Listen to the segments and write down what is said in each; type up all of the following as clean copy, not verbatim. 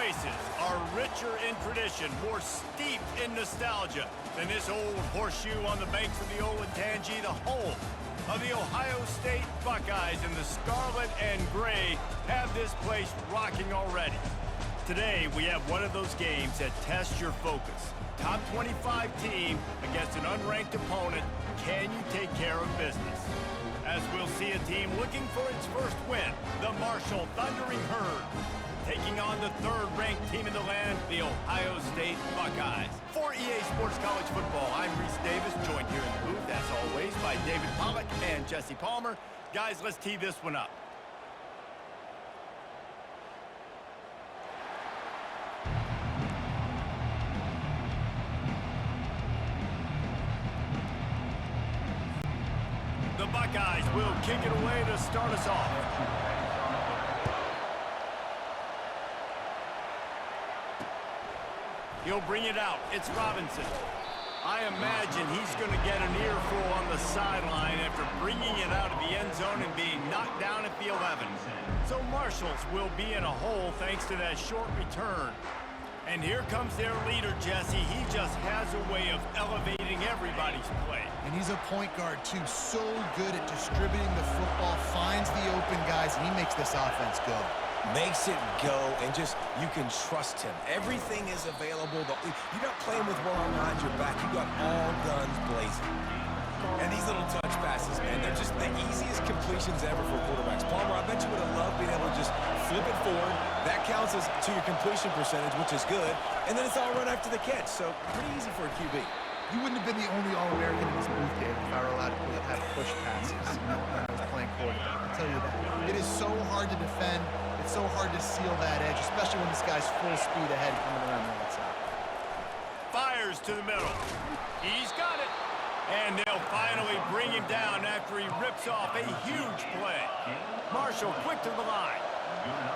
places are richer in tradition, more steeped in nostalgia than this old horseshoe on the banks of the Olentangy, the home of the Ohio State Buckeyes, and the scarlet and gray have this place rocking already. Today, we have one of those games that tests your focus. Top 25 team against an unranked opponent. Can you take care of business? As we'll see a team looking for its first win, the Marshall Thundering Herd, taking on the third-ranked team in the land, the Ohio State Buckeyes. For EA Sports College Football, I'm Reese Davis, joined here in the booth, as always, by David Pollack and Jesse Palmer. Guys, let's tee this one up. The Buckeyes will kick it away to start us off. He'll bring it out. It's Robinson. I imagine he's going to get an earful on the sideline after bringing it out of the end zone and being knocked down at the 11. So Marshalls will be in a hole thanks to that short return. And here comes their leader, Jesse. He just has a way of elevating everybody's play. And he's a point guard, too. So good at distributing the football, finds the open guys, and he makes this offense go. Makes it go, and just, you can trust him. Everything is available. You're not playing with one arm behind your back. You got all guns blazing. And these little touch passes, man, they're just the easiest completions ever for quarterbacks. Palmer, I bet you would have loved being able to just flip it forward. That counts as to your completion percentage, which is good. And then it's all run after the catch, so pretty easy for a QB. You wouldn't have been the only All-American in this booth, Dave, if I were allowed to have push passes when I was playing quarterback. I'll tell you that. It is so hard to defend. It's so hard to seal that edge, especially when this guy's full speed ahead coming around the outside. Fires to the middle. He's got it. And they'll finally bring him down after he rips off a huge play. Marshall quick to the line.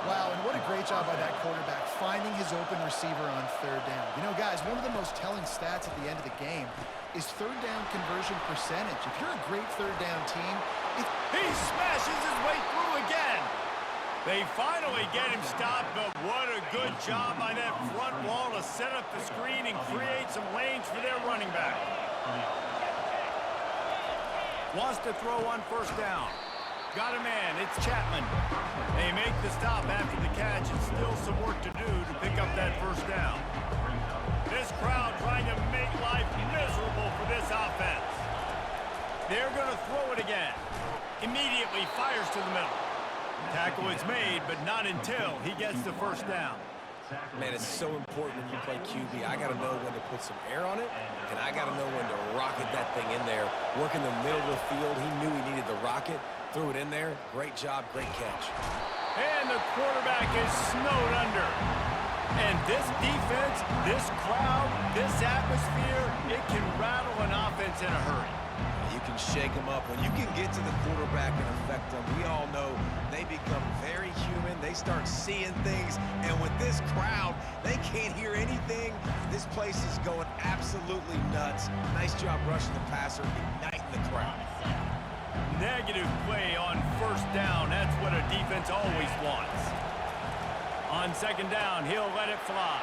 Wow, and what a great job by that quarterback, finding his open receiver on third down. You know, guys, one of the most telling stats at the end of the game is third down conversion percentage. If you're a great third down team, he smashes his way through again. They finally get him stopped, but what a good job by that front wall to set up the screen and create some lanes for their running back. Wants to throw on first down. Got a man, it's Chapman. They make the stop after the catch, and still some work to do to pick up that first down. This crowd trying to make life miserable for this offense. They're going to throw it again. Immediately fires to the middle. Tackle is made, but not until he gets the first down. Man, it's so important when you play QB. I got to know when to put some air on it, and I got to know when to rocket that thing in there. Work in the middle of the field. He knew he needed the rocket. Threw it in there. Great job, great catch. And the quarterback is snowed under. And this defense, this crowd, this atmosphere, it can rattle an offense in a hurry. You can shake them up. When you can get to the quarterback and affect them, we all know they become very human. They start seeing things. And with this crowd, they can't hear anything. This place is going absolutely nuts. Nice job rushing the passer, igniting the crowd. Negative play on first down. That's what a defense always wants. On second down, he'll let it fly.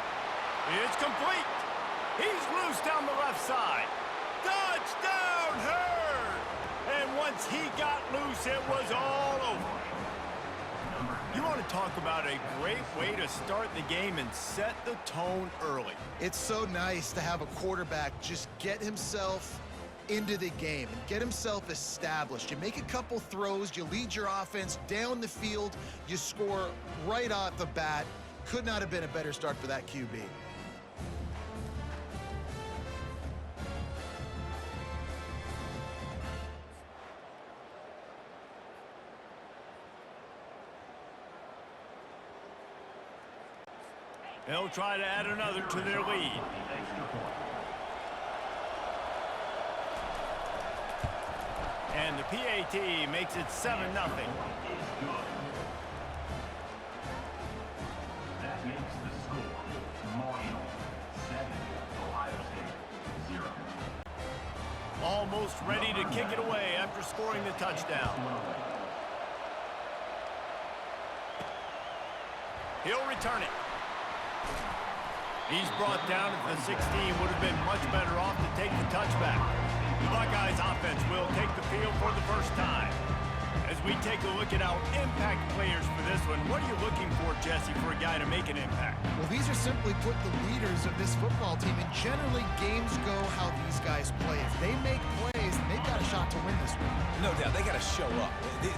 It's complete. He's loose down the left side. Touchdown, Herd! And once he got loose, it was all over. You want to talk about a great way to start the game and set the tone early. It's so nice to have a quarterback just get himself into the game and get himself established. You make a couple throws, you lead your offense down the field, you score right off the bat. Could not have been a better start for that QB. They'll try to add another to their lead. And the PAT makes it 7-0. That makes the score Marshall 7, Ohio State 0. Almost ready to kick it away after scoring the touchdown. He'll return it. He's brought down at the 16. Would have been much better off to take the touchback. The Buckeyes offense will take the field for the first time. As we take a look at our impact players for this one, what are you looking for, Jesse, for a guy to make an impact? Well, these are simply put the leaders of this football team, and generally games go how these guys play. If they make plays, then they've got a shot to win this one. No doubt, they got to show up.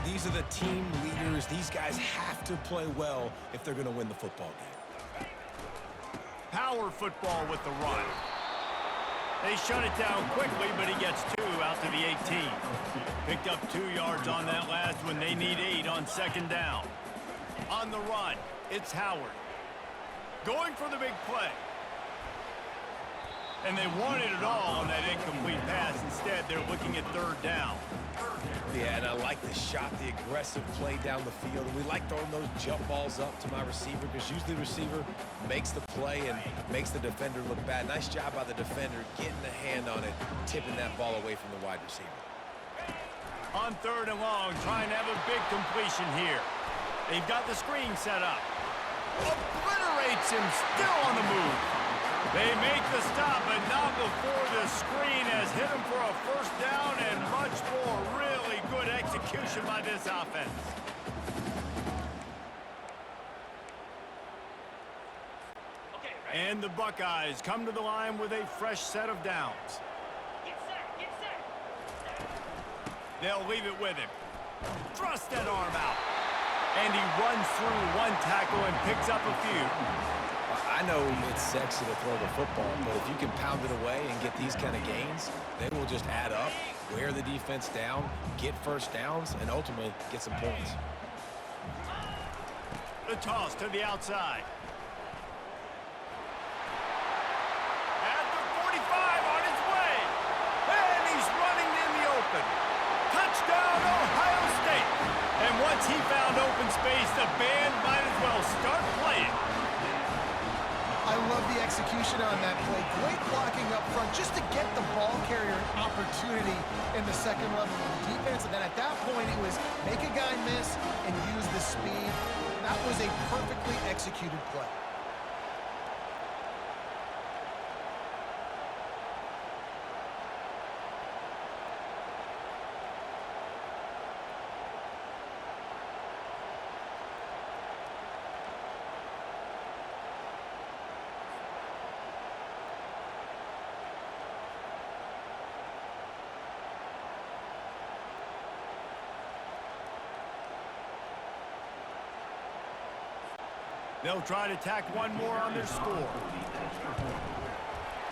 These are the team leaders. These guys have to play well if they're going to win the football game. Power football with the run. They shut it down quickly, but he gets 2 out to the 18. Picked up 2 yards on that last one. They need 8 on second down. On the run, it's Howard. Going for the big play. And they wanted it all on that incomplete pass. Instead, they're looking at third down. Yeah, and I like the shot, the aggressive play down the field. And we like throwing those jump balls up to my receiver because usually the receiver makes the play and makes the defender look bad. Nice job by the defender getting the hand on it, tipping that ball away from the wide receiver. On third and long, trying to have a big completion here. They've got the screen set up. Obliterates him, still on the move. They make the stop, but not before the screen has hit him for a first down and much more. Really good execution by this offense. And the Buckeyes come to the line with a fresh set of downs. They'll leave it with him. Thrust that arm out. And he runs through one tackle and picks up a few. I know it's sexy to throw the football, but if you can pound it away and get these kind of gains, they will just add up, wear the defense down, get first downs, and ultimately get some points. The toss to the outside. At the 45 on his way. And he's running in the open. Touchdown, Ohio State. And once he found open space, the band might as well start playing. I love the execution on that play. Great blocking up front just to get the ball carrier an opportunity in the second level of the defense. And then at that point, it was make a guy miss and use the speed. That was a perfectly executed play. They'll try to tack one more on their score.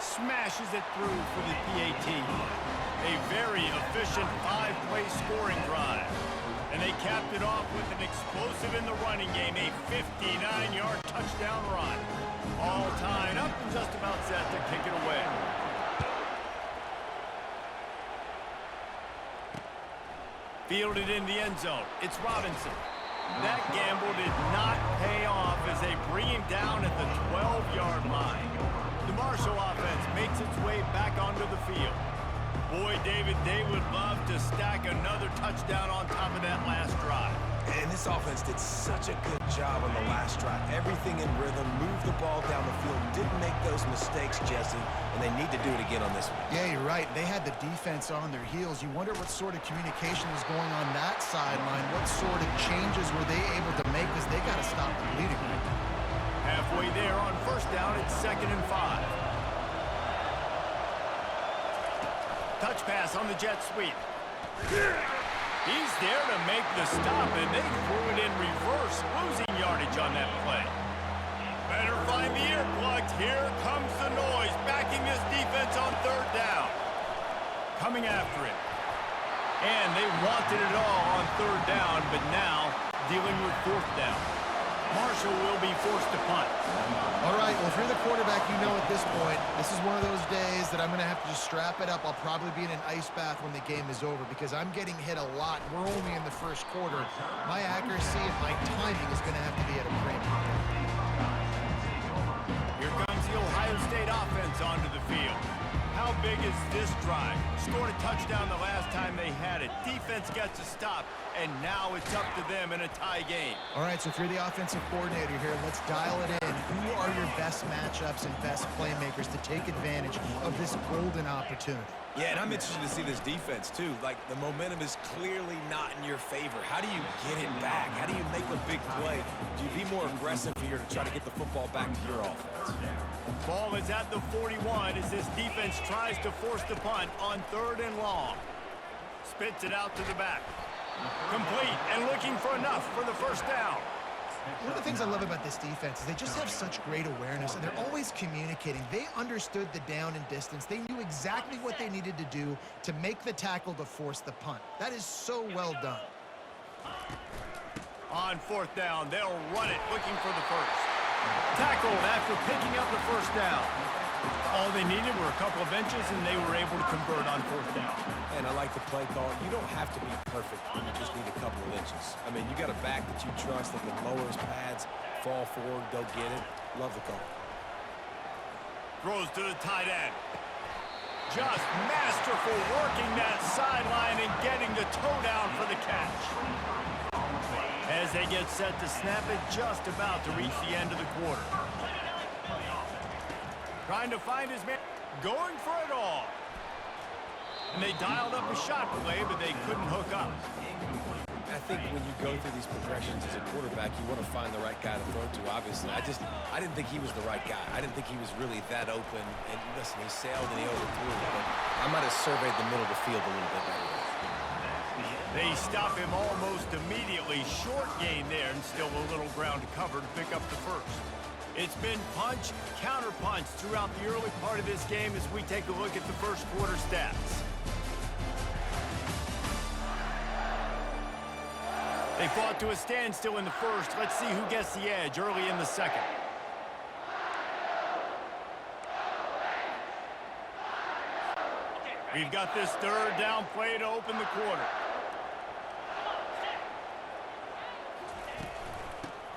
Smashes it through for the PAT. A very efficient 5-play scoring drive. And they capped it off with an explosive in the running game, a 59-yard touchdown run. All tied up and just about set to kick it away. Fielded in the end zone. It's Robinson. That gamble did not pay off as they bring him down at the 12-yard line. The Marshall offense makes its way back onto the field. Boy, David, they would love to stack another touchdown on top of that last drive. And this offense did such a good job on the last drive. Everything in rhythm, moved the ball down the field, didn't make those mistakes, Jesse, and they need to do it again on this one. Yeah, you're right. They had the defense on their heels. You wonder what sort of communication was going on that sideline. What sort of changes were they able to make because they got to stop the bleeding right now. Halfway there on first down, it's 2nd and 5. Touch pass on the jet sweep. He's there to make the stop, and they threw it in reverse, losing yardage on that play. Better find the earplugs. Here comes the noise, backing this defense on third down. Coming after it. And they wanted it all on third down, but now dealing with fourth down. Marshall will be forced to punt. All right, well, if you're the quarterback, you know at this point, this is one of those days that I'm going to have to just strap it up. I'll probably be in an ice bath when the game is over because I'm getting hit a lot. We're only in the first quarter. My accuracy and my timing is going to have to be at a premium. Here comes the Ohio State offense onto the field. how big is this drive? Scored a touchdown the last time they had it. Defense gets a stop, and now it's up to them in a tie game. All right, so if you're the offensive coordinator here, let's dial it in. Who are your best matchups and best playmakers to take advantage of this golden opportunity? Yeah, and I'm interested to see this defense, too. Like, the momentum is clearly not in your favor. How do you get it back? How do you make a big play? Do you be more aggressive here to try to get the football back to your offense? Ball is at the 41 as this defense tries to force the punt on 3rd and long. Spits it out to the back. Complete and looking for enough for the first down. One of the things I love about this defense is they just have such great awareness, and they're always communicating. They understood the down and distance. They knew exactly what they needed to do to make the tackle to force the punt. That is so well done. On 4th down, they'll run it, looking for the first. Tackled after picking up the first down. All they needed were a couple of inches, and they were able to convert on 4th down. And I like the play call. You don't have to be perfect when you just need a couple of inches. I mean, you got a back that you trust that can lower his pads, fall forward, go get it. Love the call. Throws to the tight end. Just masterful working that sideline and getting the toe down for the catch. As they get set to snap it, just about to reach the end of the quarter. Trying to find his man, going for it all. And they dialed up a shot play, but they couldn't hook up. I think when you go through these progressions as a quarterback, you want to find the right guy to throw to, obviously. I didn't think he was the right guy. I didn't think he was really that open. And listen, he sailed and he overthrew it, but I might have surveyed the middle of the field a little bit better. They stop him almost immediately. Short gain there, and still a little ground to cover to pick up the first. It's been punch, counter punch throughout the early part of this game as we take a look at the first quarter stats. They fought to a standstill in the first. Let's see who gets the edge early in the second. We've got this 3rd down play to open the quarter.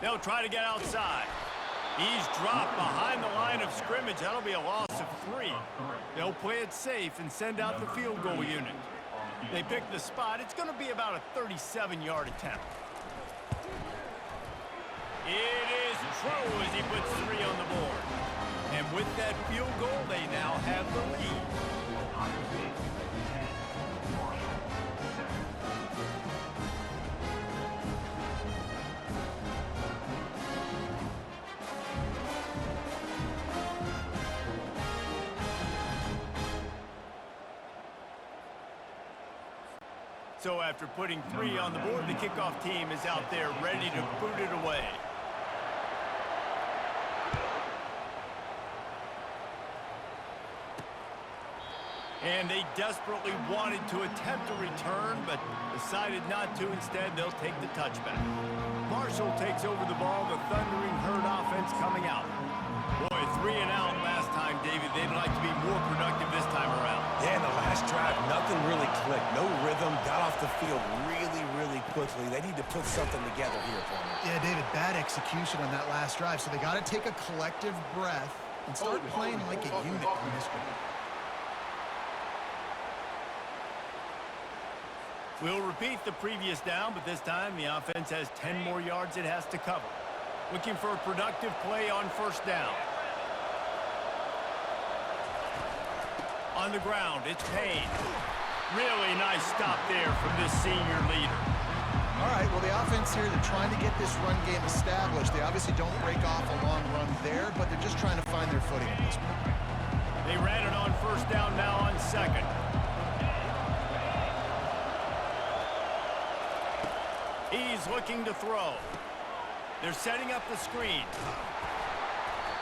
They'll try to get outside. He's dropped behind the line of scrimmage. That'll be a loss of 3. They'll play it safe and send out the field goal unit. They pick the spot. It's going to be about a 37-yard attempt. It is true as he puts 3 on the board. And with that field goal, they now have the lead. So after putting 3 on the board, the kickoff team is out there ready to boot it away. And they desperately wanted to attempt a return, but decided not to. Instead, they'll take the touchback. Marshall takes over the ball, the Thundering Herd offense coming out. Boy, 3 and out last time, David. They'd like to be more productive this time around. Yeah, in the last drive, nothing really clicked. No rhythm, got off the field really quickly. They need to put something together here for them. Yeah, David, bad execution on that last drive, so they got to take a collective breath and start playing like a unit on this one. We'll repeat the previous down, but this time the offense has 10 more yards it has to cover. Looking for a productive play on 1st down. On the ground, it's Payne. Really nice stop there from this senior leader. All right, well, the offense here, they're trying to get this run game established. They obviously don't break off a long run there, but they're just trying to find their footing at this point. They ran it on 1st down, now on 2nd. He's looking to throw. They're setting up the screen.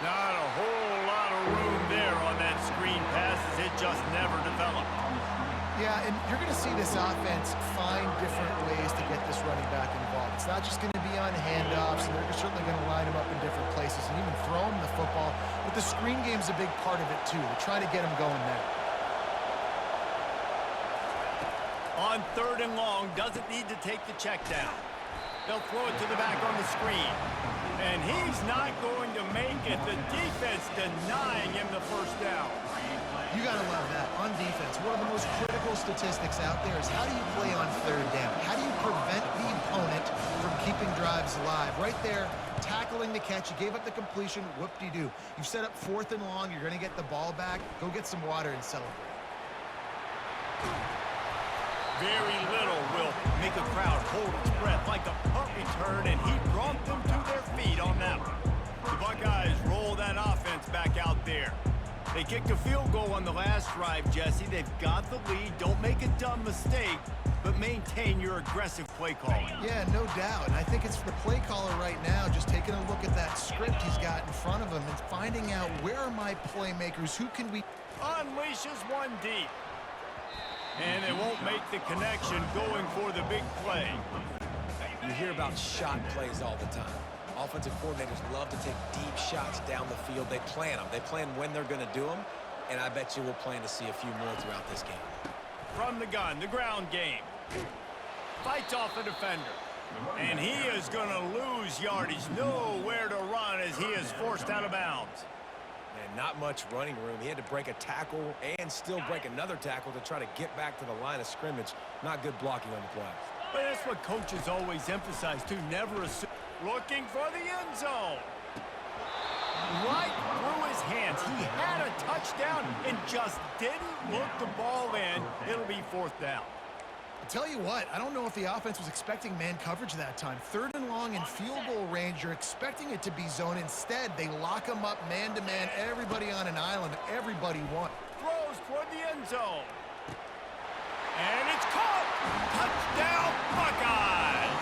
Not a whole lot of room there on that screen pass as it just never developed. Yeah, and you're going to see this offense find different ways to get this running back involved. It's not just going to be on handoffs, and they're certainly going to line him up in different places and even throw him the football. But the screen game's a big part of it, too. They're trying to get him going now. On 3rd and long, doesn't need to take the check down. They'll throw it to the back on the screen. And he's not going to make it. The defense denying him the 1st down. You got to love that. On defense, one of the most critical statistics out there is how do you play on third down? How do you prevent the opponent from keeping drives alive? Right there, tackling the catch. You gave up the completion. Whoop-de-doo. You've set up 4th and long. You're going to get the ball back. Go get some water and celebrate. Very little will make a crowd hold its breath like a punt return, and he brought them to their feet on that one. The Buckeyes roll that offense back out there. They kicked a field goal on the last drive, Jesse. They've got the lead. Don't make a dumb mistake, but maintain your aggressive play calling. Yeah, no doubt. And I think it's the play caller right now just taking a look at that script he's got in front of him and finding out where are my playmakers, who can we... Unleashes one deep. And they won't make the connection going for the big play. You hear about shot plays all the time. Offensive coordinators love to take deep shots down the field. They plan them. They plan when they're going to do them, and I bet you we'll plan to see a few more throughout this game. From the gun, the ground game. Fights off a defender. And he is going to lose yardage. Nowhere to run as he is forced out of bounds. And not much running room. He had to break a tackle and still break another tackle to try to get back to the line of scrimmage. Not good blocking on the play. But that's what coaches always emphasize, too. Never assume. Looking for the end zone. Right through his hands. He had a touchdown and just didn't look the ball in. It'll be 4th down. I'll tell you what, I don't know if the offense was expecting man coverage that time. 3rd and long in field goal range, you're expecting it to be zone. Instead, they lock them up man-to-man, everybody on an island, everybody won. Throws toward the end zone. And it's caught. Touchdown, Buckeyes.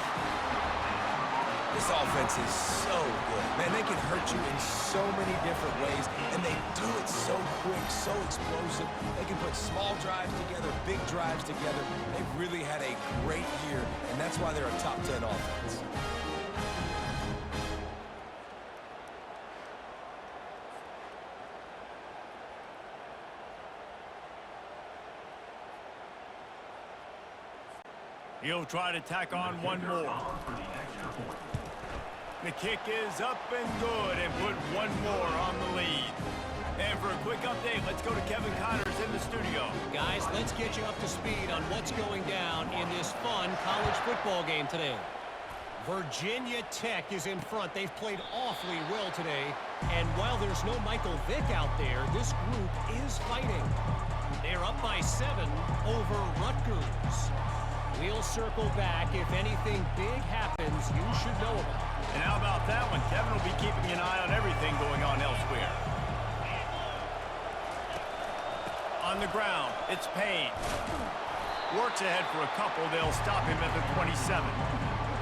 This offense is so good. Man, they can hurt you in so many different ways, and they do it so quick, so explosive. They can put small drives together, big drives together. They've really had a great year, and that's why they're a top 10 offense. He'll try to tack on one more. The kick is up and good, and put one more on the lead. And for a quick update, let's go to Kevin Connors in the studio. Guys, let's get you up to speed on what's going down in this fun college football game today. Virginia Tech is in front. They've played awfully well today. And while there's no Michael Vick out there, this group is fighting. They're up by 7 over Rutgers. We'll circle back. If anything big happens, you should know about it. And how about that one? Kevin will be keeping an eye on everything going on elsewhere. On the ground, it's Payne. Works ahead for a couple. They'll stop him at the 27.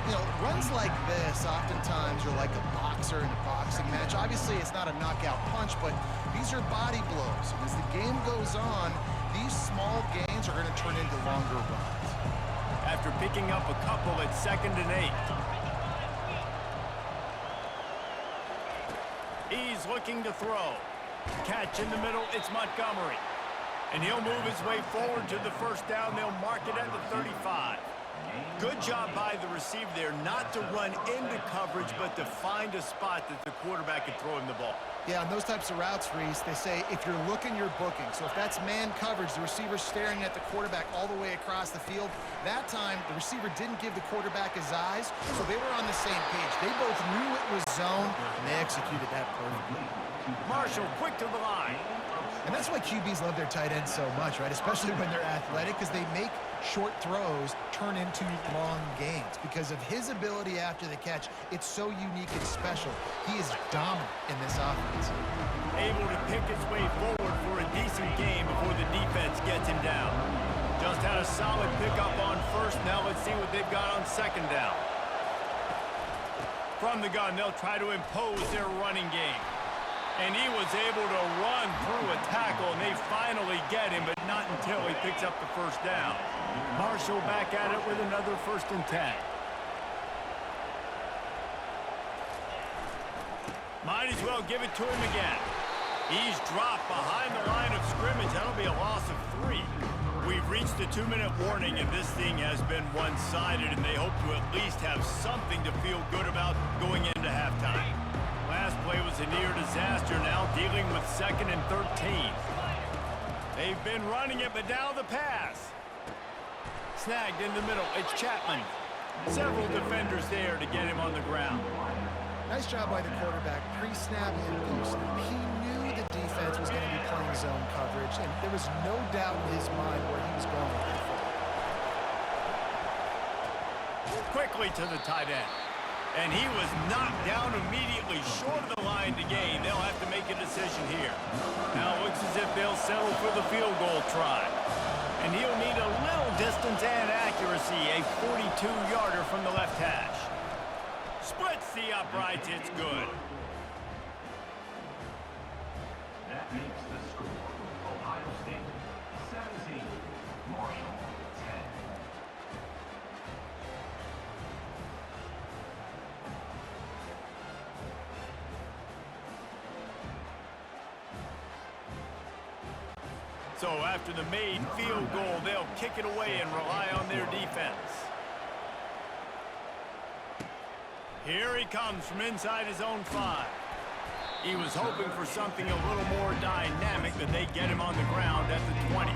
You know, runs like this oftentimes are like a boxer in a boxing match. Obviously, it's not a knockout punch, but these are body blows. As the game goes on, these small gains are going to turn into longer runs. After picking up a couple at 2nd and 8. He's looking to throw. Catch in the middle, it's Montgomery. And he'll move his way forward to the 1st down. They'll mark it at the 35. Good job by the receiver there, not to run into coverage, but to find a spot that the quarterback can throw him the ball. Yeah, on those types of routes, Reese, they say if you're looking, you're booking. So if that's man coverage, the receiver's staring at the quarterback all the way across the field. That time, the receiver didn't give the quarterback his eyes, so they were on the same page. They both knew it was zone, and they executed that perfectly. Marshall, quick to the line. And that's why QBs love their tight ends so much, right? Especially when they're athletic, because they make short throws turn into long gains. Because of his ability after the catch, it's so unique and special. He is dominant in this offense. Able to pick his way forward for a decent game before the defense gets him down. Just had a solid pickup on 1st. Now let's see what they've got on 2nd down. From the gun, they'll try to impose their running game. And he was able to run through a tackle, and they finally get him, but not until he picks up the 1st down. Marshall back at it with another 1st and 10. Might as well give it to him again. He's dropped behind the line of scrimmage. That'll be a loss of 3. We've reached the 2-minute warning, and this thing has been one-sided, and they hope to at least have something to feel good about going into halftime. Last play was a near disaster, now dealing with 2nd and 13. They've been running it, but now the pass. Snagged in the middle. It's Chapman. Several defenders there to get him on the ground. Nice job by the quarterback, pre-snap and post-snap. He knew the defense was going to be playing zone coverage, and there was no doubt in his mind where he was going with that football. Quickly to the tight end. And he was knocked down immediately short of the line to gain. They'll have to make a decision here. Now it looks as if they'll settle for the field goal try. And he'll need a little distance and accuracy, a 42-yarder from the left hash. Splits the uprights, it's good. That makes the score. Ohio State 17, Marshall 10. So after the made field goal, they'll kick it away and rely on their defense. Here he comes from inside his own 5. He was hoping for something a little more dynamic, but they get him on the ground at the 20.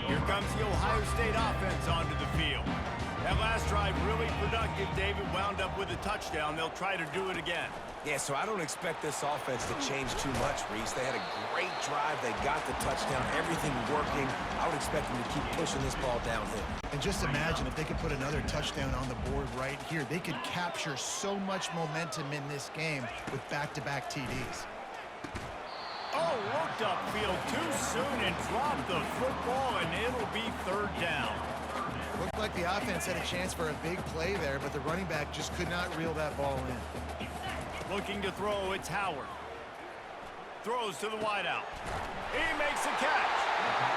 Here comes the Ohio State offense onto the field. That last drive really productive. David wound up with a touchdown. They'll try to do it again. Yeah, so I don't expect this offense to change too much, Reese. They had a great drive. They got the touchdown. Everything working. I would expect them to keep pushing this ball downhill. And just imagine if they could put another touchdown on the board right here. They could capture so much momentum in this game with back-to-back TDs. Oh, looked upfield too soon and dropped the football, and it'll be 3rd down. Looked like the offense had a chance for a big play there, but the running back just could not reel that ball in. Looking to throw, it's Howard. Throws to the wideout. He makes a catch.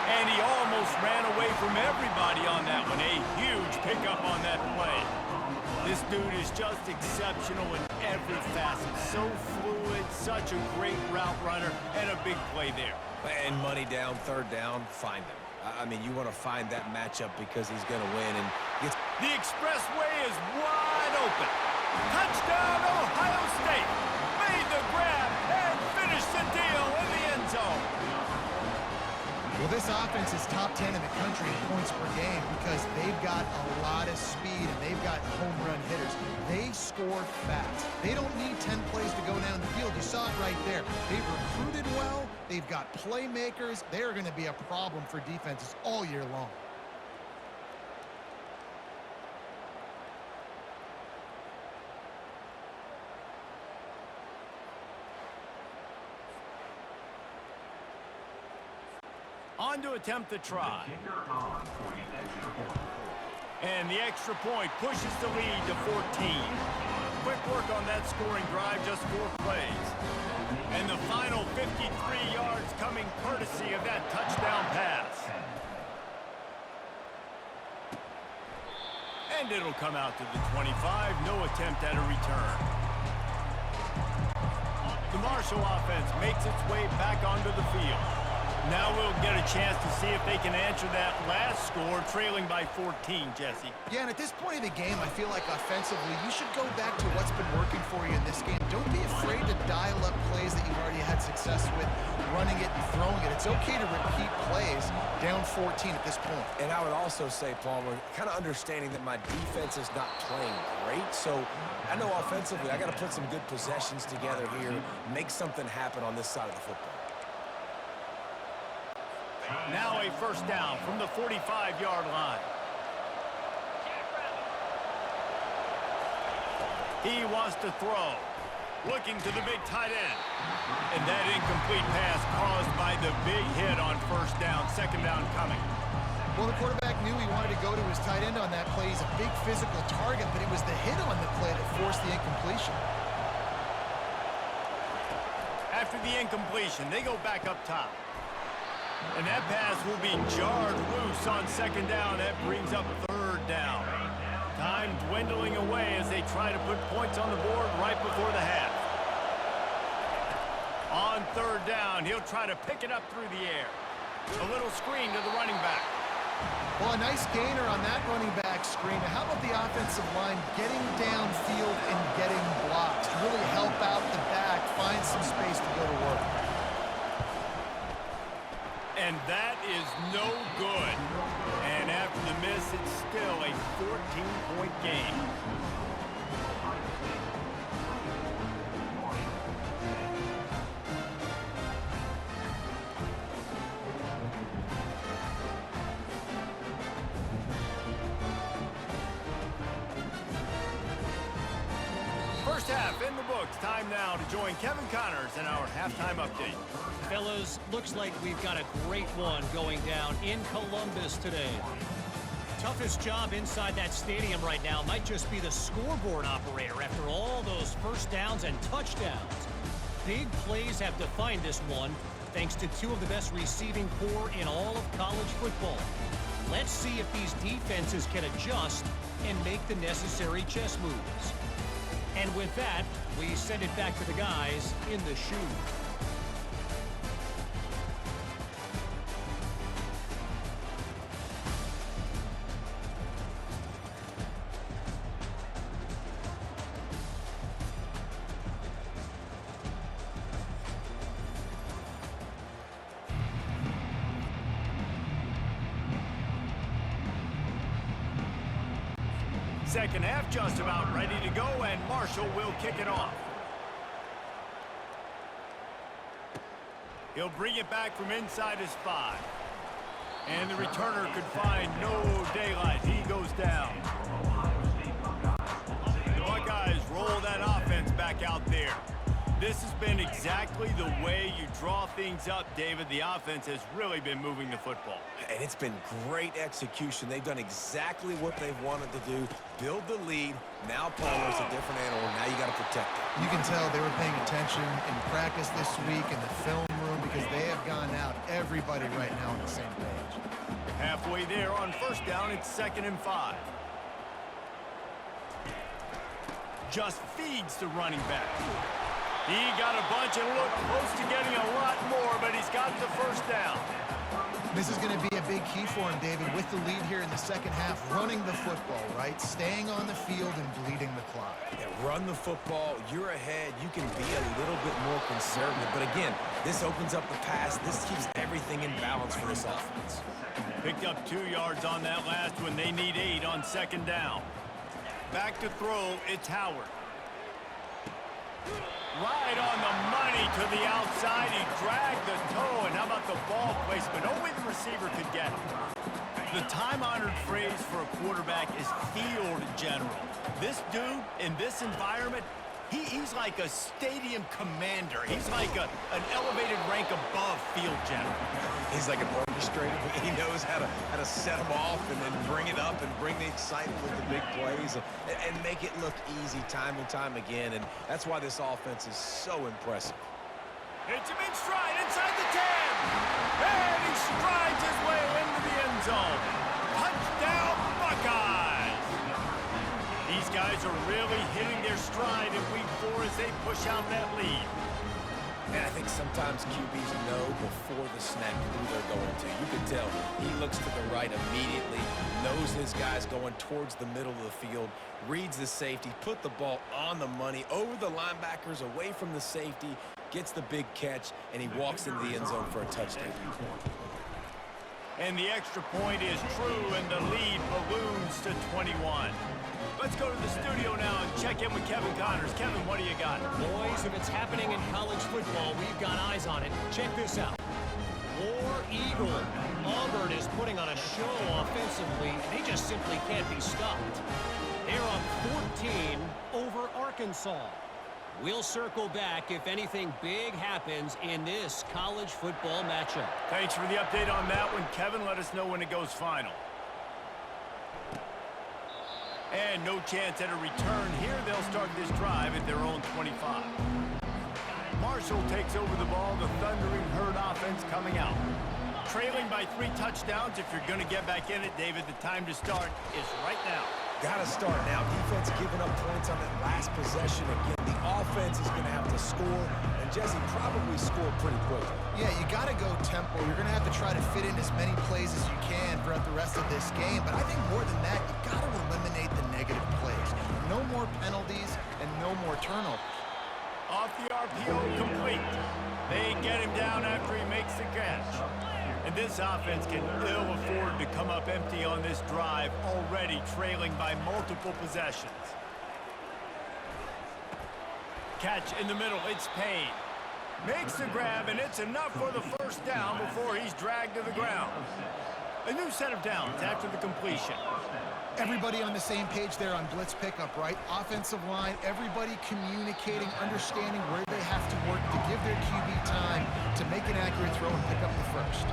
And he almost ran away from everybody on that one. A huge pickup on that play. This dude is just exceptional in every facet. So fluid, such a great route runner, and a big play there. And money down, 3rd down, find him. I mean, you want to find that matchup because he's going to win. And the expressway is wide open. Touchdown, Ohio State. Made the grab and finished the deal in the end zone. Well, this offense is top 10 in the country in points per game because they've got a lot of speed and they've got home run hitters. They score fast. They don't need 10 plays to go down the field. You saw it right there. They've recruited well. They've got playmakers. They're going to be a problem for defenses all year long. On to attempt the try. And the extra point pushes the lead to 14. Quick work on that scoring drive, just 4 plays. And the final 53 yards coming courtesy of that touchdown pass. And it'll come out to the 25. No attempt at a return. The Marshall offense makes its way back onto the field. Now we'll get a chance to see if they can answer that last score, trailing by 14, Jesse. Yeah, and at this point of the game, I feel like offensively, you should go back to what's been working for you in this game. Don't be afraid to dial up plays that you've already had success with, running it and throwing it. It's okay to repeat plays down 14 at this point. And I would also say, Palmer, kind of understanding that my defense is not playing great, so I know offensively I got to put some good possessions together here, make something happen on this side of the football. Now a 1st down from the 45-yard line. He wants to throw. Looking to the big tight end. And that incomplete pass caused by the big hit on 1st down. 2nd down coming. Well, the quarterback knew he wanted to go to his tight end on that play. He's a big physical target, but it was the hit on the play that forced the incompletion. After the incompletion, they go back up top. And that pass will be jarred loose on 2nd down. That brings up 3rd down. Time dwindling away as they try to put points on the board right before the half. On 3rd down, he'll try to pick it up through the air. A little screen to the running back. Well, a nice gainer on that running back screen. Now, how about the offensive line getting downfield and getting blocks to really help out the back, find some space to go to work? And that is no good. And after the miss, it's still a 14-point game. First half in the books. Time now to join Kevin Connors in our halftime update. Fellas, looks like we've got a great one going down in Columbus today. Toughest job inside that stadium right now might just be the scoreboard operator after all those first downs and touchdowns. Big plays have defined this one, thanks to two of the best receiving corps in all of college football. Let's see if these defenses can adjust and make the necessary chess moves. And with that, we send it back to the guys in the shoe. Second half just about ready to go, and Marshall will kick it off. He'll bring it back from inside his 5. And the returner could find no daylight. He goes down. The Buckeyes roll that offense back out there. This has been exactly the way you draw things up, David. The offense has really been moving the football. And it's been great execution. They've done exactly what they've wanted to do. Build the lead. Now Palmer's a different animal. Now you got to protect it. You can tell they were paying attention in practice this week in the film room because they have gone out, everybody right now on the same page. Halfway there on first down, it's 2nd and 5. Just feeds the running back. He got a bunch and looked close to getting a lot more, but he's got the first down. This is going to be a big key for him, David, with the lead here in the second half, running the football, right? Staying on the field and bleeding the clock. Yeah, run the football. You're ahead. You can be a little bit more conservative. But again, this opens up the pass. This keeps everything in balance for this offense. Picked up 2 yards on that last one. They need 8 on 2nd down. Back to throw, it's Howard. Right on the money to the outside. He dragged the toe, and how about the ball placement? Only the receiver could get it. The time-honored phrase for a quarterback is field general. This dude, in this environment, he's like a stadium commander. He's like an elevated rank above field general. He's like an orchestrator. He knows how to set them off and then bring it up and bring the excitement with the big plays and make it look easy time and time again. And that's why this offense is so impressive. It's a big stride inside the 10. And he strides his way into the end zone. Touchdown, Buckeyes! These guys are really hitting their stride in week 4 as they push out that lead. And I think sometimes QBs know before the snap who they're going to. You can tell he looks to the right immediately, knows his guy's going towards the middle of the field, reads the safety, put the ball on the money, over the linebackers, away from the safety, gets the big catch, and he walks into the end zone for a touchdown. And the extra point is true, and the lead balloons to 21. Let's go to the studio now and check in with Kevin Connors. Kevin, what do you got? Boys, if it's happening in college football, we've got eyes on it. Check this out. War Eagle. Auburn is putting on a show offensively. They just simply can't be stopped. They're up 14 over Arkansas. We'll circle back if anything big happens in this college football matchup. Thanks for the update on that one, Kevin. Let us know when it goes final. And no chance at a return here. They'll start this drive at their own 25. Marshall takes over the ball. The Thundering Herd offense coming out. Trailing by 3 touchdowns. If you're going to get back in it, David, the time to start is right now. Got to start now. Defense giving up points on that last possession. Again, the offense is going to have to score, and Jesse probably scored pretty quickly. Yeah, you got to go tempo. You're going to have to try to fit in as many plays as you can throughout the rest of this game. But I think more than that, you got to eliminate the negative plays. No more penalties and no more turnovers. Off the RPO, complete. They get him down after he makes the catch. And this offense can ill afford to come up empty on this drive, already trailing by multiple possessions. Catch in the middle, it's Payne. Makes the grab, and it's enough for the first down before he's dragged to the ground. A new set of downs after the completion. Everybody on the same page there on blitz pickup, right? Offensive line, everybody communicating, understanding where they have to work to give their QB time to make an accurate throw and pick up the first.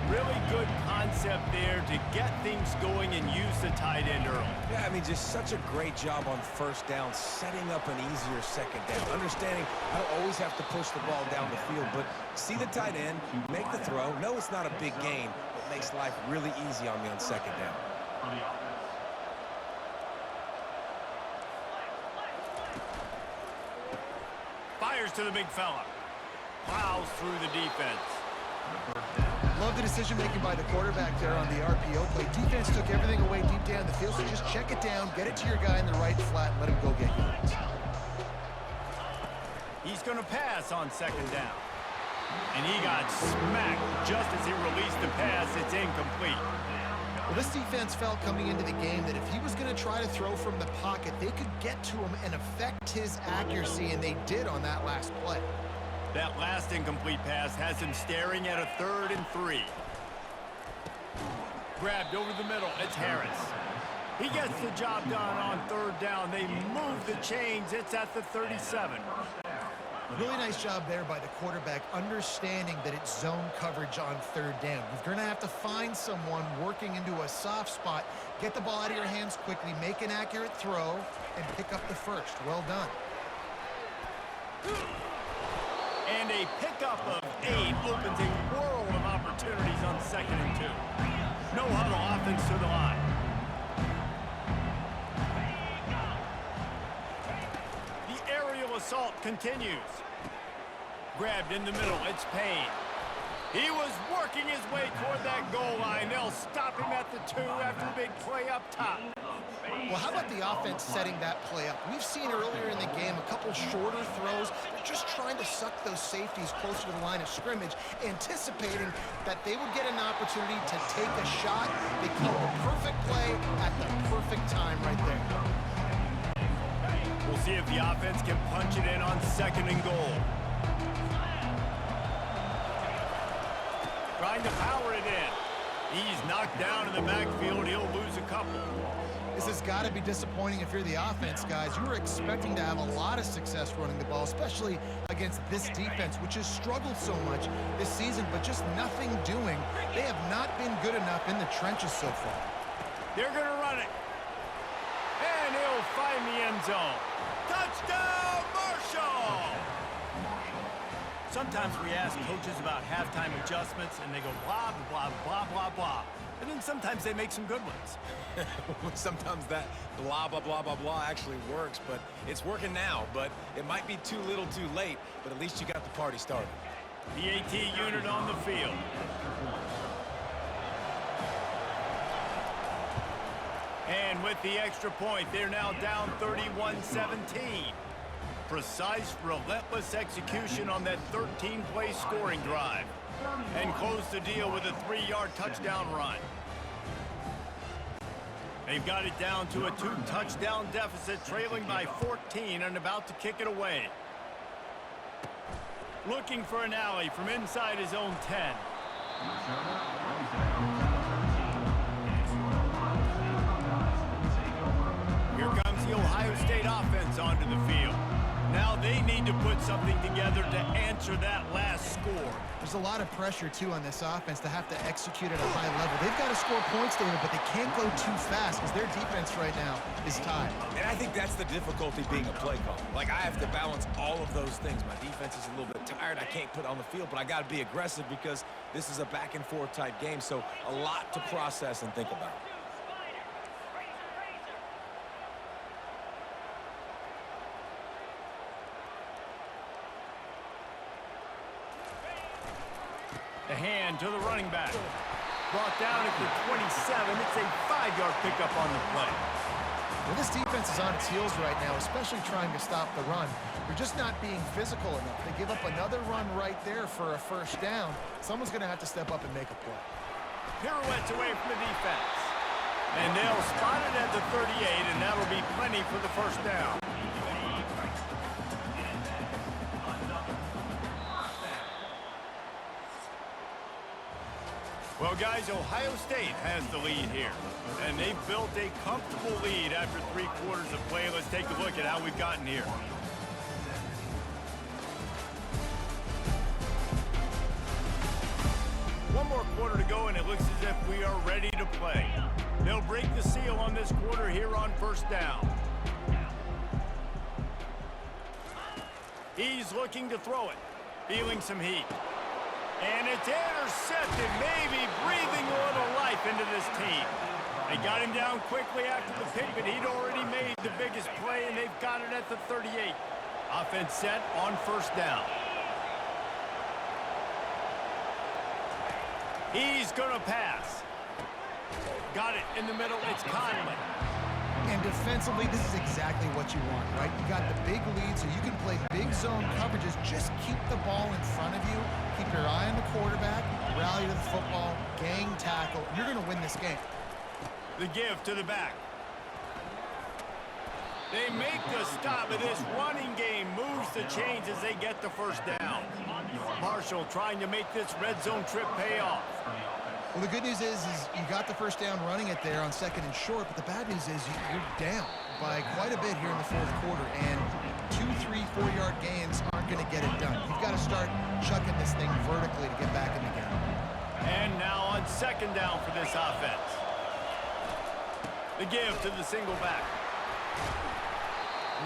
Really good concept there to get things going and use the tight end early. Yeah, I mean, just such a great job on first down, setting up an easier second down. Understanding I don't always have to push the ball down the field, but see the tight end, make the throw. No, it's not a big gain, but makes life really easy on me on second down. Fires to the big fella. Plows through the defense. Love the decision-making by the quarterback there on the RPO play. Defense took everything away deep down the field, so just check it down, get it to your guy in the right flat, and let him go get yards. He's going to pass on second down. And he got smacked just as he released the pass. It's incomplete. Well, this defense felt coming into the game that if he was going to try to throw from the pocket, they could get to him and affect his accuracy, and they did on that last play. That last incomplete pass has him staring at a 3rd and 3. Grabbed over the middle, it's Harris. He gets the job done on 3rd down. They move the chains. It's at the 37. Really nice job there by the quarterback, understanding that it's zone coverage on 3rd down. You're going to have to find someone working into a soft spot, get the ball out of your hands quickly, make an accurate throw, and pick up the first. Well done. And a pickup of 8 opens a world of opportunities on 2nd and 2. No huddle offense to the line. The aerial assault continues. Grabbed in the middle, it's Payne. He was working his way toward that goal line. They'll stop him at the 2 after a big play up top. Well, how about the offense setting that play up? We've seen earlier in the game a couple shorter throws. They're just trying to suck those safeties closer to the line of scrimmage, anticipating that they would get an opportunity to take a shot. They called the perfect play at the perfect time right there. We'll see if the offense can punch it in on 2nd and goal. Trying to power it in. He's knocked down in the backfield. He'll lose a couple. This has got to be disappointing if you're the offense, guys. You were expecting to have a lot of success running the ball, especially against this defense, which has struggled so much this season, but just nothing doing. They have not been good enough in the trenches so far. They're going to run it. And he'll find the end zone. Touchdown, Marshall! Sometimes we ask coaches about halftime adjustments, and they go blah, blah, blah, blah, blah. And then sometimes they make some good ones. Sometimes that blah, blah, blah, blah, blah actually works, but it's working now. But it might be too little too late, but at least you got the party started. The AT unit on the field. And with the extra point, they're now down 31-17. Precise, relentless execution on that 13-play scoring drive. And close the deal with a 3-yard touchdown run. They've got it down to a 2-touchdown deficit, trailing by 14 and about to kick it away. Looking for an alley from inside his own 10. Here comes the Ohio State offense onto the field. Now they need to put something together to answer that last score. There's a lot of pressure, too, on this offense to have to execute at a high level. They've got to score points, David, but they can't go too fast because their defense right now is tied. And I think that's the difficulty being a play caller. Like, I have to balance all of those things. My defense is a little bit tired. I can't put it on the field, but I got to be aggressive because this is a back-and-forth type game, so a lot to process and think about. The hand to the running back. Brought down at the 27. It's a 5-yard pickup on the play. Well, this defense is on its heels right now, especially trying to stop the run. They're just not being physical enough. They give up another run right there for a first down. Someone's going to have to step up and make a play. Pirouettes away from the defense. And they'll spot it at the 38, and that'll be plenty for the first down. Well, guys, Ohio State has the lead here. And they've built a comfortable lead after 3 quarters of play. Let's take a look at how we've gotten here. One more quarter to go, and it looks as if we are ready to play. They'll break the seal on this quarter here on first down. He's looking to throw it, feeling some heat. And it's intercepted, maybe breathing a little life into this team. They got him down quickly after the pick, but he'd already made the biggest play, and they've got it at the 38. Offense set on first down. He's going to pass. Got it in the middle. It's Conley. And defensively, this is exactly what you want, right? You got the big lead, so you can play big zone coverages. Just keep the ball in front of you. Keep your eye on the quarterback. Rally to the football. Gang tackle. You're going to win this game. The give to the back. They make the stop, but this running game moves the chains as they get the first down. Marshall trying to make this red zone trip pay off. Well, the good news is you got the first down running it there on 2nd and short, but the bad news is you're down by quite a bit here in the 4th quarter, and 2, 3, 4-yard gains aren't going to get it done. You've got to start chucking this thing vertically to get back in the game. And now on 2nd down for this offense. The give to the single back.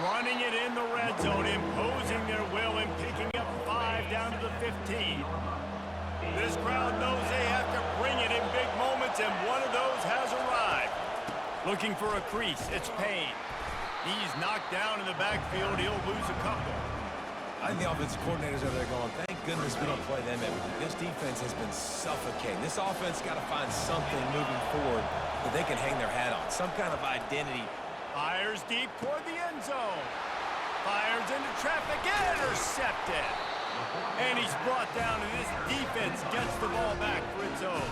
Running it in the red zone, imposing their will and picking up 5 down to the 15. This crowd knows they have to bring it in big moments, and one of those has arrived. Looking for a crease, it's Payne. He's knocked down in the backfield. He'll lose a couple. I think the offensive coordinators are there going, thank goodness we don't play them every week. This defense has been suffocating. This offense got to find something moving forward that they can hang their hat on, some kind of identity. Fires deep toward the end zone. Fires into traffic, intercepted. And he's brought down, and this defense gets the ball back for its own.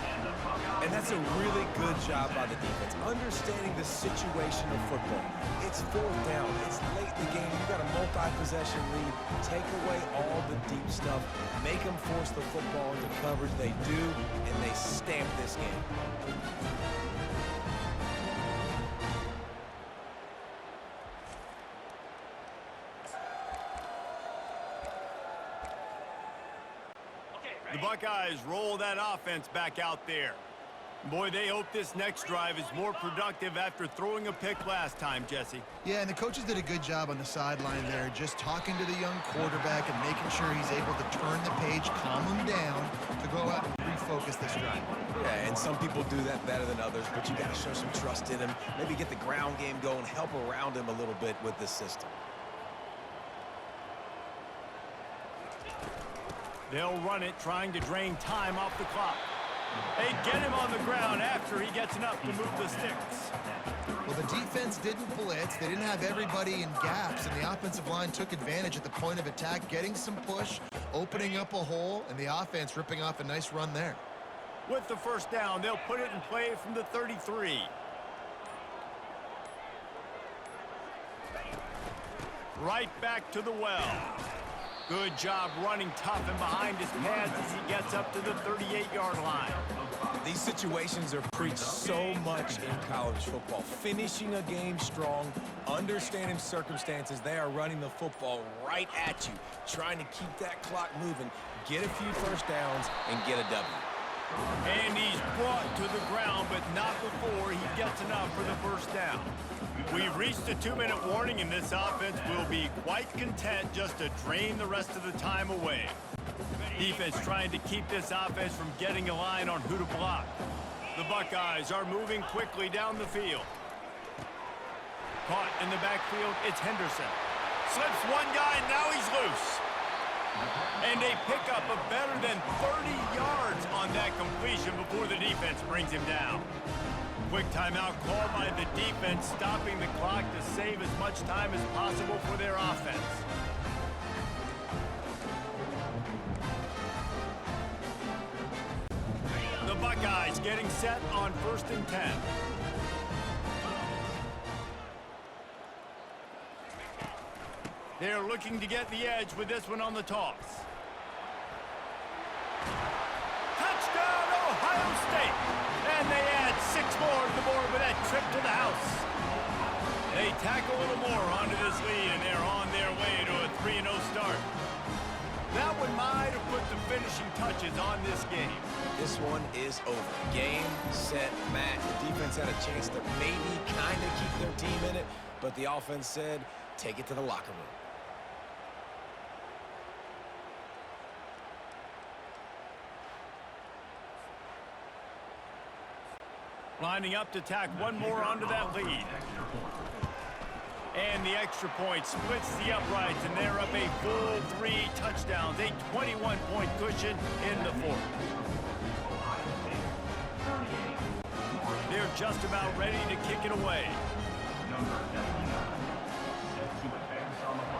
And that's a really good job by the defense, understanding the situation of football. It's 4th down. It's late in the game. You've got a multi-possession lead. Take away all the deep stuff. Make them force the football into coverage. They do, and they stamp this game. The Buckeyes roll that offense back out there. Boy, they hope this next drive is more productive after throwing a pick last time, Jesse. Yeah, and the coaches did a good job on the sideline there, just talking to the young quarterback and making sure he's able to turn the page, calm him down, to go out and refocus this drive. Yeah, and some people do that better than others, but you got to show some trust in him. Maybe get the ground game going, help around him a little bit with this system. They'll run it, trying to drain time off the clock. They get him on the ground after he gets enough to move the sticks. Well, the defense didn't blitz. They didn't have everybody in gaps, and the offensive line took advantage at the point of attack, getting some push, opening up a hole, and the offense ripping off a nice run there. With the first down, they'll put it in play from the 33. Right back to the well. Good job running tough and behind his pads as he gets up to the 38-yard line. These situations are preached so much in college football. Finishing a game strong, understanding circumstances. They are running the football right at you, trying to keep that clock moving, get a few first downs, and get a W. And he's brought to the ground, but not before he gets enough for the first down. We've reached a 2-minute warning, and this offense will be quite content just to drain the rest of the time away. Defense trying to keep this offense from getting a line on who to block. The Buckeyes are moving quickly down the field. Caught in the backfield, it's Henderson. Slips one guy, now he's loose. And they pick up a better than 30 yards on that completion before the defense brings him down. Quick timeout called by the defense, stopping the clock to save as much time as possible for their offense. The Buckeyes getting set on 1st and 10. They're looking to get the edge with this one on the toss. Touchdown, Ohio State! And they add 6 more to the board with that trip to the house. They tack a little more onto this lead, and they're on their way to a 3-0 start. That one might have put the finishing touches on this game. This one is over. Game, set, match. The defense had a chance to maybe kind of keep their team in it, but the offense said, take it to the locker room. Lining up to tack one more onto that lead. And the extra point splits the uprights, and they're up a full 3 touchdowns, a 21-point cushion in the 4th. They're just about ready to kick it away. Number 79, set to advance on the play.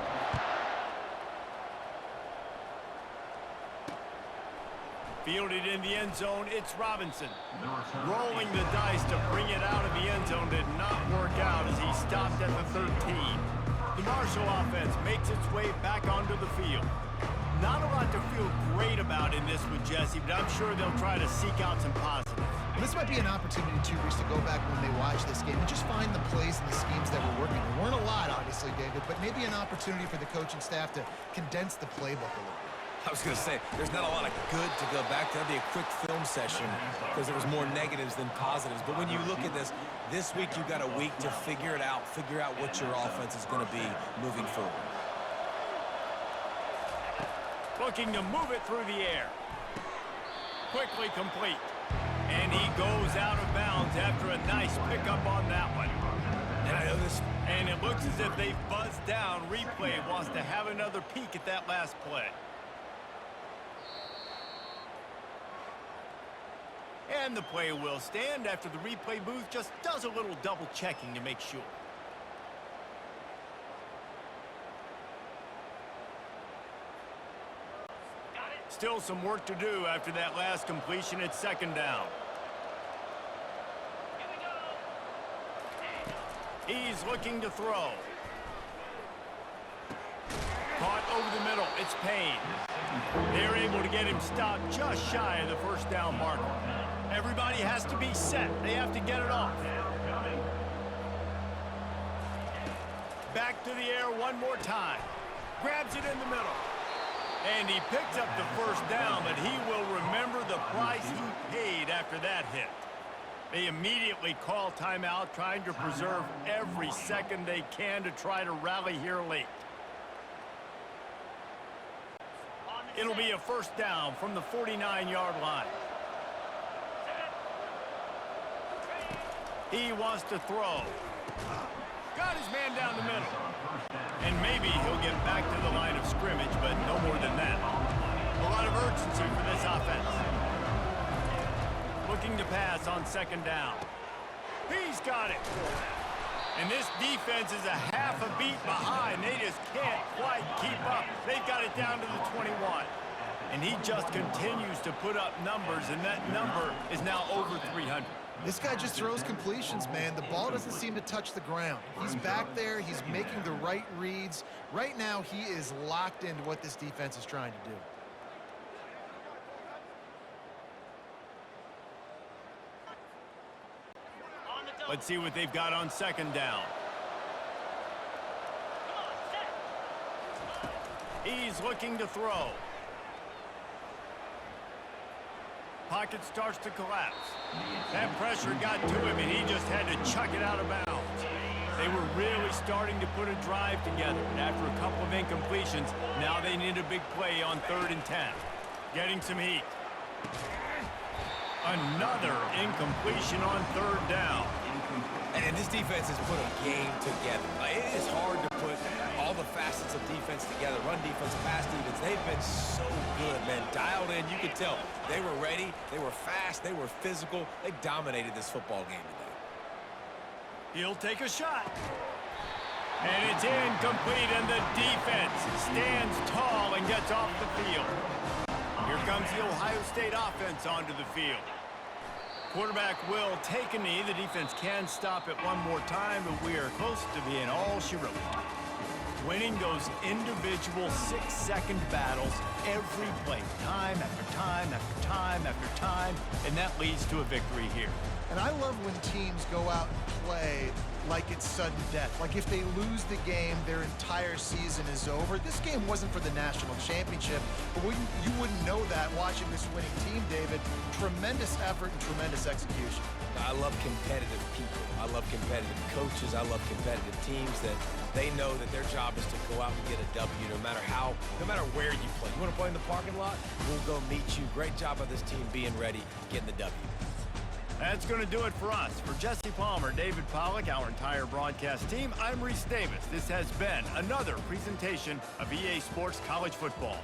Fielded in the end zone, it's Robinson. Rolling the dice to bring it out of the end zone did not work out as he stopped at the 13. The Marshall offense makes its way back onto the field. Not a lot to feel great about in this with Jesse, but I'm sure they'll try to seek out some positives. This might be an opportunity, too, Reese, to go back when they watch this game and just find the plays and the schemes that were working. There weren't a lot, obviously, David, but maybe an opportunity for the coaching staff to condense the playbook a little bit. I was going to say, there's not a lot of good to go back to. That'd be a quick film session because there was more negatives than positives. But when you look at this week you've got a week to figure it out, figure out what your offense is going to be moving forward. Looking to move it through the air. Quickly complete. And he goes out of bounds after a nice pickup on that one. And I know this. And it looks as if they've buzzed down. Replay wants to have another peek at that last play. And the play will stand after the replay booth just does a little double checking to make sure. Still some work to do after that last completion at 2nd down. He's looking to throw. Caught over the middle. It's Payne. They're able to get him stopped just shy of the 1st down marker. Everybody has to be set. They have to get it off. Back to the air one more time. Grabs it in the middle. And he picks up the 1st down, but he will remember the price he paid after that hit. They immediately call timeout, trying to preserve every second they can to try to rally here late. It'll be a 1st down from the 49-yard line. He wants to throw. Got his man down the middle. And maybe he'll get back to the line of scrimmage, but no more than that. A lot of urgency for this offense. Looking to pass on 2nd down. He's got it. And this defense is a half a beat behind. They just can't quite keep up. They've got it down to the 21. And he just continues to put up numbers, and that number is now over 300. This guy just throws completions, man. The ball doesn't seem to touch the ground. He's back there. He's making the right reads. Right now, he is locked into what this defense is trying to do. Let's see what they've got on 2nd down. He's looking to throw. Pocket starts to collapse. That pressure got to him, and he just had to chuck it out of bounds. They were really starting to put a drive together, and after a couple of incompletions, now they need a big play on 3rd and 10. Getting some heat. Another incompletion on 3rd down. And this defense has put a game together. It is hard to put all the facets of defense together. Run defense, pass defense. They've been so good, man. Dialed in. You could tell they were ready. They were fast. They were physical. They dominated this football game today. He'll take a shot. And it's incomplete, and the defense stands tall and gets off the field. Here comes the Ohio State offense onto the field. Quarterback will take a knee. The defense can stop it one more time, but we are close to being all she wrote. Winning those individual 6-second battles every play, time after time after time after time, and that leads to a victory here. And I love when teams go out and play like it's sudden death. Like if they lose the game, their entire season is over. This game wasn't for the national championship, but you wouldn't know that watching this winning team, David. Tremendous effort and tremendous execution. I love competitive people. I love competitive coaches. I love competitive teams that they know that their job is to go out and get a W no matter where you play. You want to play in the parking lot? We'll go meet you. Great job by this team being ready, getting the W. That's going to do it for us. For Jesse Palmer, David Pollack, our entire broadcast team, I'm Reese Davis. This has been another presentation of EA Sports College Football.